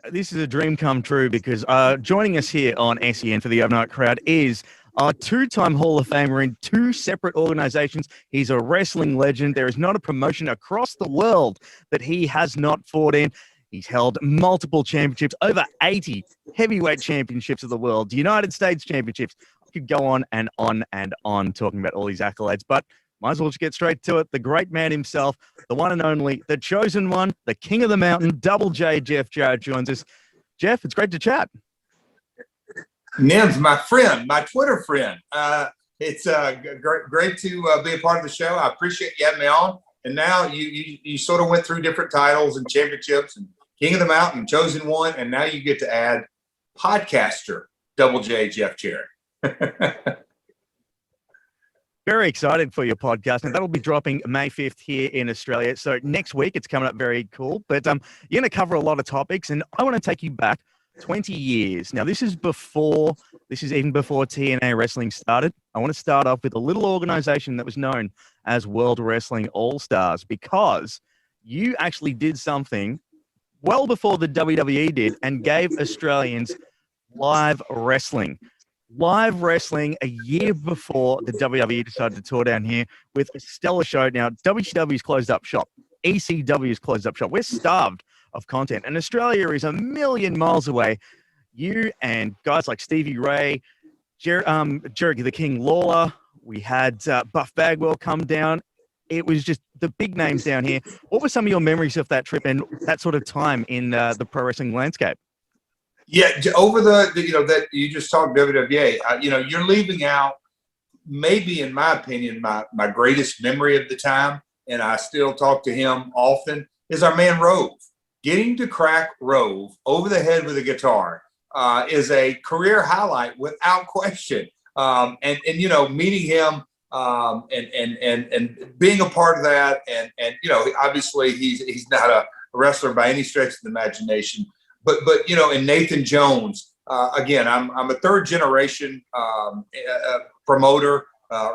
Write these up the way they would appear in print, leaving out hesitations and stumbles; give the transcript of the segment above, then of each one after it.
this is a dream come true because joining us here on SEN for the Overnight Crowd is a two-time Hall of Famer in two separate organizations. He's a wrestling legend. There is not a promotion across the world that he has not fought in. He's held multiple championships, over 80 heavyweight championships of the world, United States championships. I could go on and on and on talking about all these accolades, but might as well just get straight to it. The great man himself, the one and only, the chosen one, the king of the mountain, Double J, Jeff Jarrett joins us. Jeff, it's great to chat. Nims, my friend, my Twitter friend. It's great to be a part of the show. I appreciate you having me on. And now you sort of went through different titles and championships and King of the Mountain, chosen one, and now you get to add podcaster, Double J, Jeff Jarrett. Very excited for your podcast, and that'll be dropping May 5th here in Australia. So next week, it's coming up very cool. But you're going to cover a lot of topics, and I want to take you back 20 years. Now, this is even before TNA Wrestling started. I want to start off with a little organization that was known as World Wrestling All-Stars, because you actually did something well before the WWE did and gave Australians live wrestling. Live wrestling a year before the WWE decided to tour down here with a stellar show. Now, WCW's closed up shop. ECW's closed up shop. We're starved of content, and Australia is a million miles away. You and guys like Stevie Ray, Jerry the King Lawler, we had Buff Bagwell come down. It was just the big names down here. What were some of your memories of that trip and that sort of time in the pro wrestling landscape? Yeah, over that you just talked WWA, you're leaving out maybe, in my opinion, my greatest memory of the time, and I still talk to him often, is our man Rove. Getting to crack Rove over the head with a guitar is a career highlight without question. And meeting him and being a part of that, and obviously he's not a wrestler by any stretch of the imagination, but and Nathan Jones, again, I'm a third generation promoter,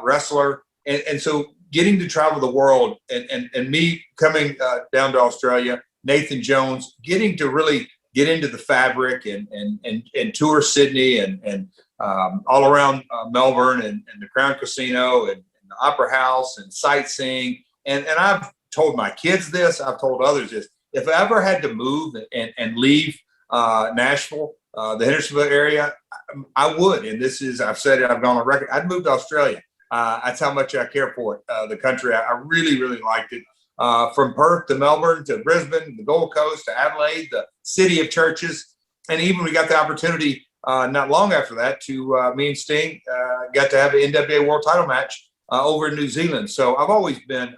wrestler, and so getting to travel the world and me coming down to Australia, Nathan Jones, getting to really get into the fabric and tour Sydney and all around Melbourne and the Crown Casino and the Opera House and sightseeing. And I've told my kids this, I've told others this, if I ever had to move and leave Nashville, the Hendersonville area, I would. And I've said it, I've gone on record, I'd move to Australia. That's how much I care for it, the country. I really, really liked it. From Perth to Melbourne to Brisbane, the Gold Coast to Adelaide, the city of churches. And even we got the opportunity not long after that to me and Sting got to have an NWA World Title match over in New Zealand. So I've always been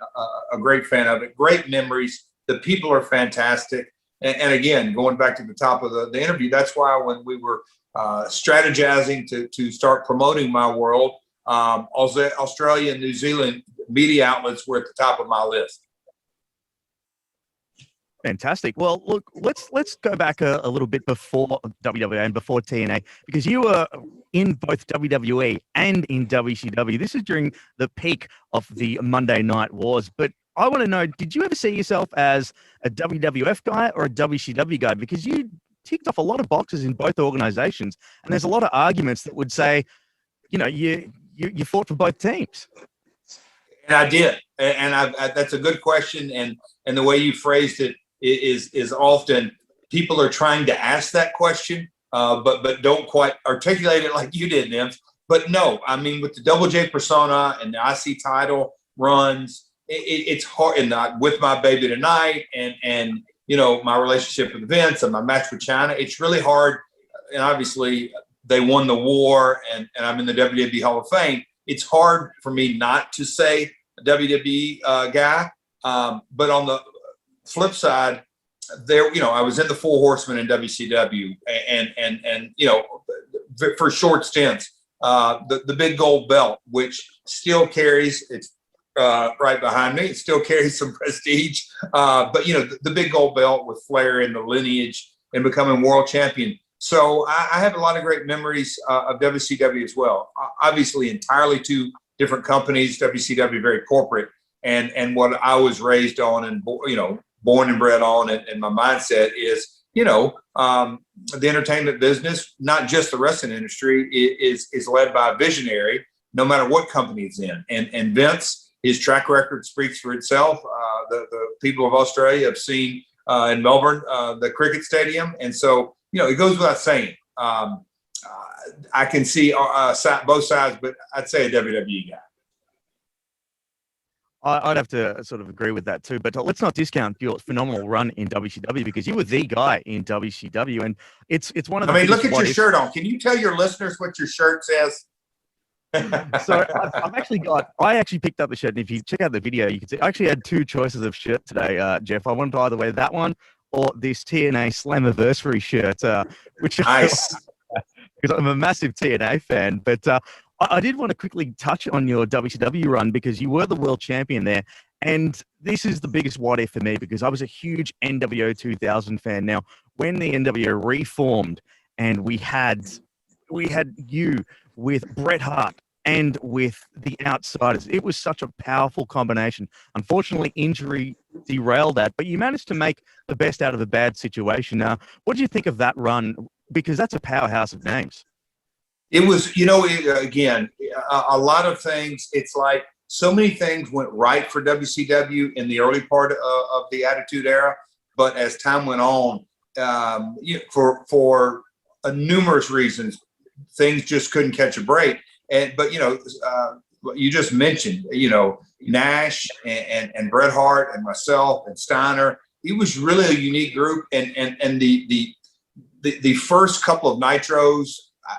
a great fan of it. Great memories. The people are fantastic. And again, going back to the top of the interview, that's why when we were strategizing to start promoting my world, Australia and New Zealand media outlets were at the top of my list. Fantastic. Well, look, let's go back a little bit before WWA and before TNA, because you were in both WWE and in WCW. This is during the peak of the Monday Night Wars. But I want to know, did you ever see yourself as a WWF guy or a WCW guy? Because you ticked off a lot of boxes in both organizations, and there's a lot of arguments that would say, you fought for both teams. And I did. And that's a good question. And the way you phrased it is often people are trying to ask that question, but don't quite articulate it like you did, Nims. But no, I mean, with the Double J persona and the IC title runs, it's hard. And with my baby tonight and my relationship with Vince and my match with China, it's really hard. And obviously they won the war and I'm in the WWE Hall of Fame. It's hard for me not to say a WWE guy. But on the flip side, I was in the Four Horsemen in WCW and for short stints, the big gold belt, which still carries, it's right behind me, it still carries some prestige. But the big gold belt with Flair and the lineage and becoming world champion. So I have a lot of great memories of WCW as well. Obviously, entirely two different companies. WCW very corporate, and what I was raised on, and born and bred on, and my mindset is, the entertainment business, not just the wrestling industry, is led by a visionary, no matter what company it's in. And Vince, his track record speaks for itself. The people of Australia have seen in Melbourne the cricket stadium, and so it goes without saying. I can see both sides, but I'd say a WWE guy. I'd have to sort of agree with that too, but let's not discount your phenomenal run in WCW, because you were the guy in WCW, and it's one of the. I mean, look at your shirt on. Can you tell your listeners what your shirt says? So I actually picked up the shirt, and if you check out the video, you can see I actually had two choices of shirt today, Jeff. I wanted to either wear that one or this TNA Slammiversary shirt, which nice. Because I'm a massive TNA fan, but I did want to quickly touch on your WCW run, because you were the world champion there. And this is the biggest what if for me, because I was a huge NWO 2000 fan. Now, when the NWO reformed and we had you with Bret Hart and with the Outsiders, it was such a powerful combination. Unfortunately, injury derailed that, but you managed to make the best out of a bad situation. What do you think of that run? Because that's a powerhouse of names. It was, again, a lot of things. It's like so many things went right for WCW in the early part of the Attitude Era, but as time went on, for numerous reasons, things just couldn't catch a break. But you just mentioned, Nash and Bret Hart and myself and Steiner. It was really a unique group, and the first couple of Nitros,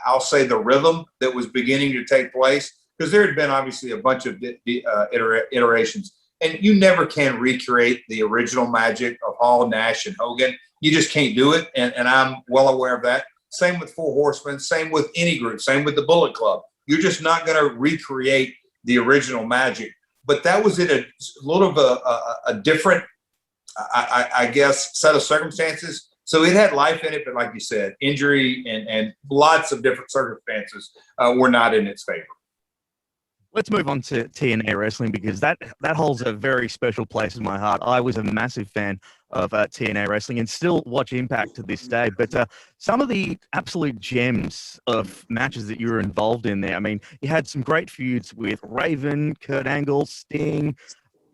I'll say the rhythm that was beginning to take place, because there had been obviously a bunch of iterations, and you never can recreate the original magic of Hall, Nash, and Hogan. You just can't do it, and I'm well aware of that. Same with Four Horsemen, same with any group, same with the Bullet Club. You're just not going to recreate the original magic. But that was in a little of a different, I guess, set of circumstances. So it had life in it, but like you said, injury and lots of different circumstances were not in its favor. Let's move on to TNA Wrestling, because that holds a very special place in my heart. I was a massive fan of TNA Wrestling and still watch Impact to this day. But some of the absolute gems of matches that you were involved in there, I mean, you had some great feuds with Raven, Kurt Angle, Sting,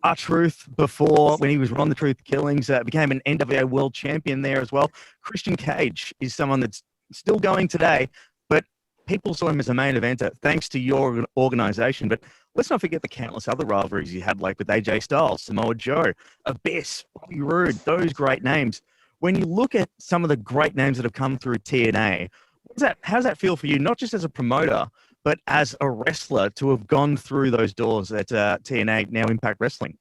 R-Truth before, when he was Ron the Truth Killings, became an NWA world champion there as well. Christian Cage is someone that's still going today, but people saw him as a main eventer thanks to your organization. But let's not forget the countless other rivalries you had, like with AJ Styles, Samoa Joe, Abyss, Bobby Roode, those great names. When you look at some of the great names that have come through TNA, how does that feel for you, not just as a promoter, but as a wrestler, to have gone through those doors at TNA, now Impact Wrestling?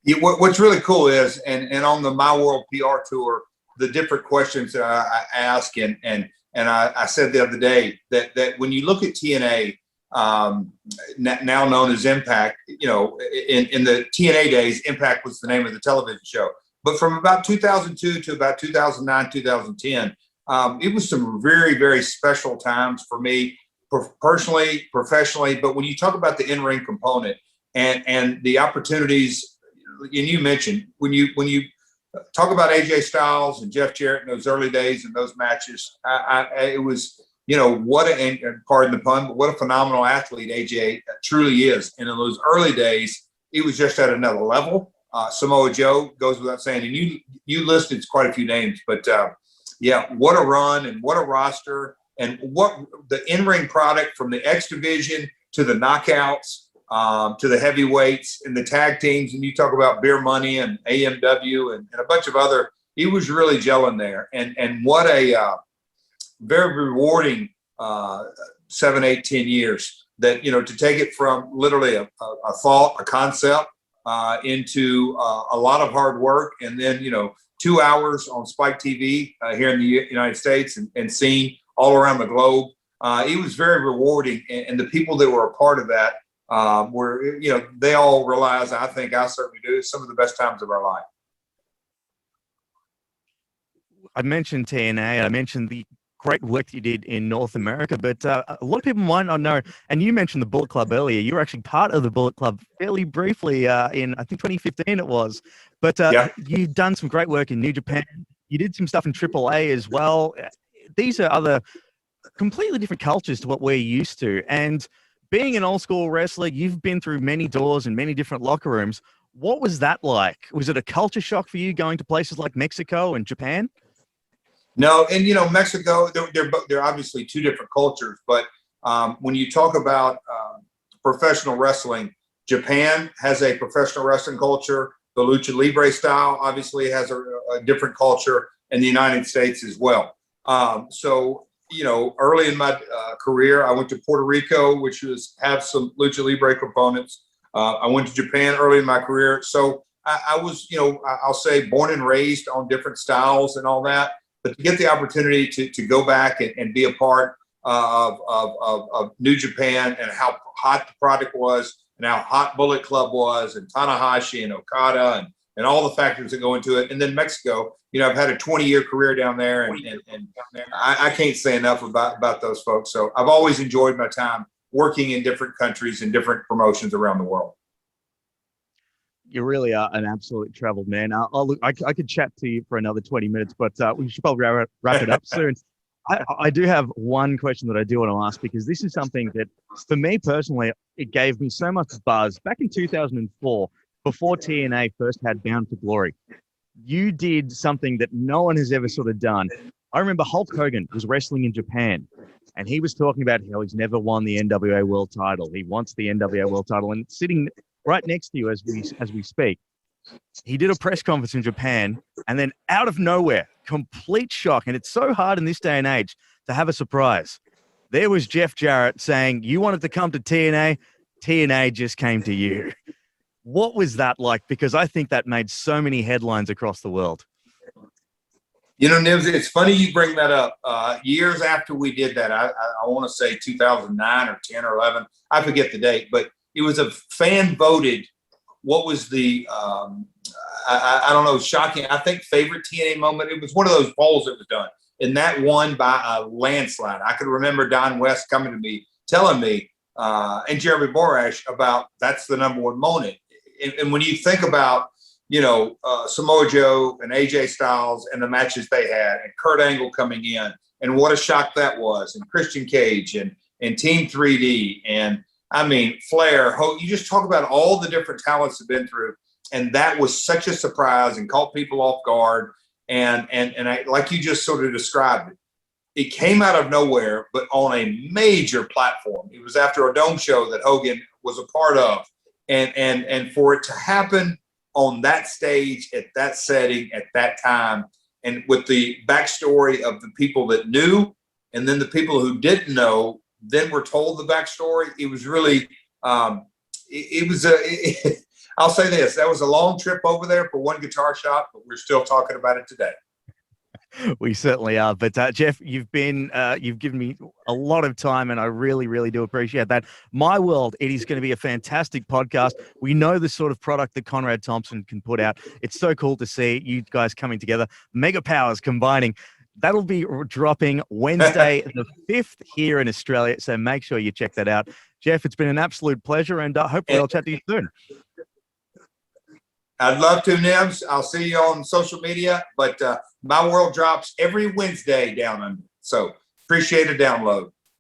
Yeah, what's really cool is, and on the My World PR tour, the different questions that I ask, and I said the other day that when you look at TNA, now known as Impact, in the TNA days, Impact was the name of the television show. But from about 2002 to about 2009, 2010, it was some very, very special times for me, personally, professionally. But when you talk about the in-ring component and the opportunities, and you mentioned when you talk about AJ Styles and Jeff Jarrett in those early days and those matches, it was, pardon the pun, but what a phenomenal athlete AJ truly is. And in those early days, he was just at another level. Samoa Joe goes without saying, and you listed quite a few names, but yeah, what a run and what a roster. And what the in-ring product, from the X division to the knockouts, to the heavyweights and the tag teams. And you talk about Beer Money and AMW and a bunch of other, he was really gelling there. And what a very rewarding 7, 8, 10 years that, to take it from literally a thought, a concept, into a lot of hard work. And then, 2 hours on Spike TV here in the United States and seeing all around the globe. It was very rewarding, and the people that were a part of that were, they all realize, I think I certainly do, some of the best times of our life. I mentioned TNA, I mentioned the great work you did in North America, but a lot of people might not know, and you mentioned the Bullet Club earlier. You were actually part of the Bullet Club fairly briefly in, I think, 2015 it was, but you've done some great work in New Japan, You did some stuff in AAA as well. These are other completely different cultures to what we're used to. And being an old school wrestler, you've been through many doors and many different locker rooms. What was that like? Was it a culture shock for you going to places like Mexico and Japan? No, and Mexico, they're obviously two different cultures, but when you talk about professional wrestling, Japan has a professional wrestling culture. The lucha libre style obviously has a different culture, and the United States as well. So early in my career, I went to Puerto Rico, which have some lucha libre components. I went to Japan early in my career, so I was, I'll say, born and raised on different styles and all that. But to get the opportunity to go back and be a part of New Japan and how hot the product was and how hot Bullet Club was and Tanahashi and Okada and all the factors that go into it. And then Mexico, I've had a 20-year career down there, and I can't say enough about those folks. So I've always enjoyed my time working in different countries and different promotions around the world. You really are an absolute traveled man. I could chat to you for another 20 minutes, but we should probably wrap it up soon. I do have one question that I do want to ask, because this is something that, for me personally, it gave me so much buzz. Back in 2004, before TNA first had Bound for Glory, you did something that no one has ever sort of done. I remember Hulk Hogan was wrestling in Japan, and he was talking about how he's never won the NWA World Title. He wants the NWA World Title, and sitting right next to you as we speak, he did a press conference in Japan, and then out of nowhere, complete shock. And it's so hard in this day and age to have a surprise. There was Jeff Jarrett saying, you wanted to come to TNA, TNA just came to you. What was that like? Because I think that made so many headlines across the world. Nibs, it's funny you bring that up. Years after we did that, I want to say 2009 or 10 or 11, I forget the date, but it was a fan voted, what was the, I don't know, shocking, I think, favorite TNA moment. It was one of those polls that was done, and that won by a landslide. I could remember Don West coming to me, telling me, and Jeremy Borash, about that's the number one moment. And when you think about, Samoa Joe and AJ Styles and the matches they had, and Kurt Angle coming in, and what a shock that was, and Christian Cage and Team 3D, and I mean, Flair, you just talk about all the different talents have been through. And that was such a surprise and caught people off guard. And I, like you just sort of described it came out of nowhere, but on a major platform. It was after a dome show that Hogan was a part of. And for it to happen on that stage, at that setting, at that time, and with the backstory of the people that knew, and then the people who didn't know, then were told the backstory. It was really, I'll say this, that was a long trip over there for one guitar shop, but we're still talking about it today. We certainly are. But Jeff, you've given me a lot of time, and I really, really do appreciate that. My world, it is going to be a fantastic podcast. We know the sort of product that Conrad Thompson can put out. It's so cool to see you guys coming together, mega powers combining. That'll be dropping Wednesday, the 5th here in Australia. So make sure you check that out. Jeff, it's been an absolute pleasure, and hopefully I'll chat to you soon. I'd love to, Nibs. I'll see you on social media, but my world drops every Wednesday down under. So appreciate a download.